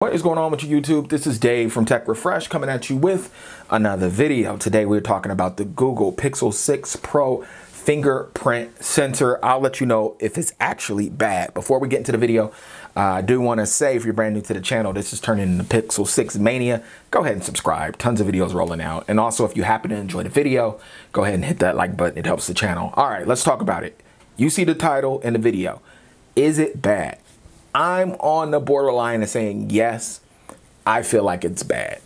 What is going on with you, YouTube? This is Dave from Tech Refresh coming at you with another video. Today we're talking about the Google Pixel 6 Pro fingerprint sensor. I'll let you know if it's actually bad. Before we get into the video, I do want to say if you're brand new to the channel, this is turning into Pixel 6 Mania. Go ahead and subscribe. Tons of videos rolling out. And also if you happen to enjoy the video, go ahead and hit that like button. It helps the channel. All right, let's talk about it. You see the title in the video. Is it bad? I'm on the borderline of saying yes, I feel like it's bad.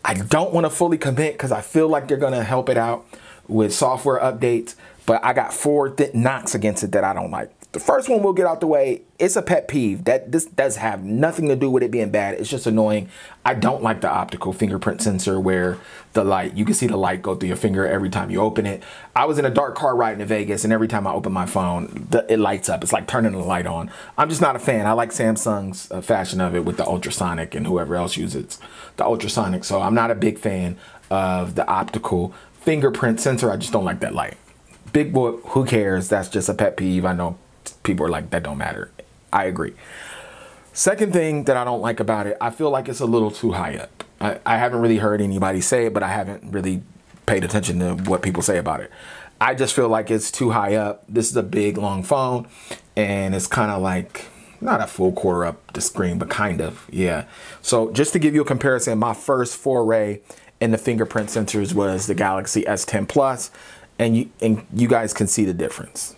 I don't want to fully commit because I feel like they're going to help it out with software updates, but I got four knocks against it that I don't like. The first one we'll get out the way. It's a pet peeve. This does have nothing to do with it being bad. It's just annoying. I don't like the optical fingerprint sensor where the light, you can see the light go through your finger every time you open it. I was in a dark car riding to Vegas, and every time I open my phone, it lights up. It's like turning the light on. I'm just not a fan. I like Samsung's fashion of it with the ultrasonic and whoever else uses the ultrasonic. So I'm not a big fan of the optical fingerprint sensor. I just don't like that light. Big boy, who cares? That's just a pet peeve. I know people are like, that don't matter. I agree. Second thing that I don't like about it, I feel like it's a little too high up. I haven't really heard anybody say it, but I haven't really paid attention to what people say about it. I just feel like it's too high up. This is a big, long phone, and it's kind of like, not a full quarter up the screen, but kind of, yeah. So just to give you a comparison, my first foray in the fingerprint sensors was the Galaxy S10 Plus, and you guys can see the difference.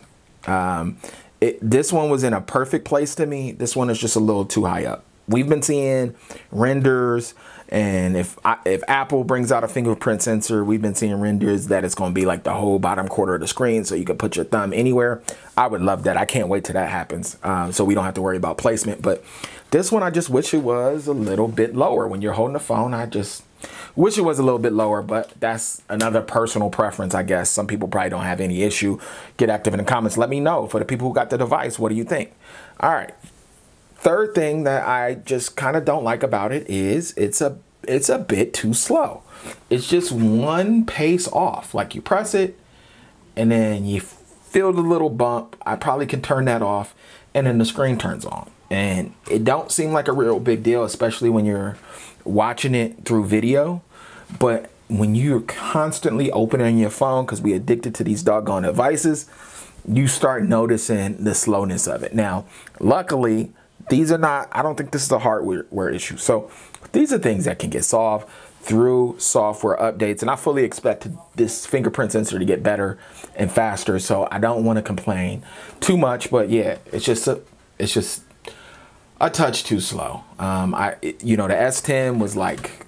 This one was in a perfect place to me. This one is just a little too high up. We've been seeing renders, and if Apple brings out a fingerprint sensor, we've been seeing renders that it's going to be like the whole bottom quarter of the screen, so you can put your thumb anywhere. I would love that. I can't wait till that happens, so we don't have to worry about placement. But this one, I just wish it was a little bit lower. When you're holding the phone, I just wish it was a little bit lower, but that's another personal preference, I guess. Some people probably don't have any issue. Get active in the comments. Let me know. For the people who got the device, what do you think? All right. Third thing that I just kind of don't like about it is it's a bit too slow. It's just one pace off. Like you press it and then you feel the little bump. I probably can turn that off and then the screen turns on. And it don't seem like a real big deal, especially when you're watching it through video. But when you're constantly opening your phone, because we're addicted to these doggone devices, you start noticing the slowness of it. Now, luckily, these are not, I don't think this is a hardware issue. So these are things that can get solved through software updates. And I fully expect this fingerprint sensor to get better and faster. So I don't want to complain too much, but yeah, it's just a touch too slow. You know, the S10 was like,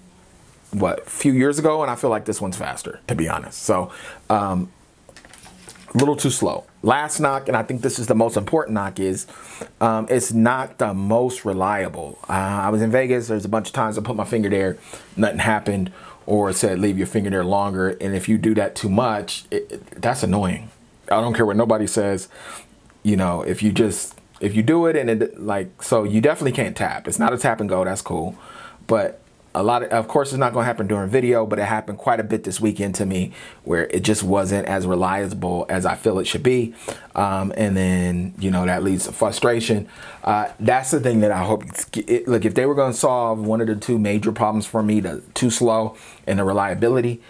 what, a few years ago, and I feel like this one's faster, to be honest. So, a little too slow. Last knock, and I think this is the most important knock, is it's not the most reliable. I was in Vegas. There's a bunch of times I put my finger there, nothing happened, or it said leave your finger there longer. And if you do that too much, that's annoying. I don't care what nobody says. You know, if you do it and it, like, so you definitely can't tap. It's not a tap and go. That's cool. But of course, it's not going to happen during video, but it happened quite a bit this weekend to me where it just wasn't as reliable as I feel it should be. And then, you know, that leads to frustration. That's the thing that I hope, look, if they were going to solve one of the two major problems for me, the too slow and the reliability,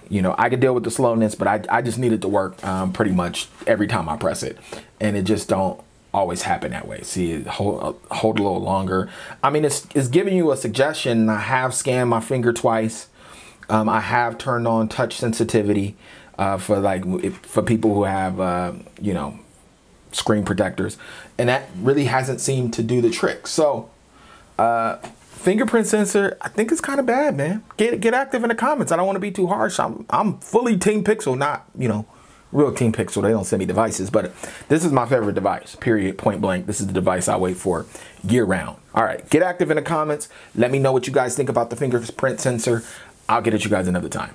you know, I could deal with the slowness, but I just need it to work pretty much every time I press it. And it just don't always happen that way. See, it hold a little longer. I mean, it's giving you a suggestion. I have scanned my finger twice. I have turned on touch sensitivity for people who have, you know, screen protectors. And that really hasn't seemed to do the trick. So, fingerprint sensor, I think it's kind of bad, man. Get active in the comments. I don't want to be too harsh. I'm fully Team Pixel, not, you know, real Team Pixel. They don't send me devices, but this is my favorite device, period, point blank. This is the device I wait for year round. All right, get active in the comments. Let me know what you guys think about the fingerprint sensor. I'll get at you guys another time.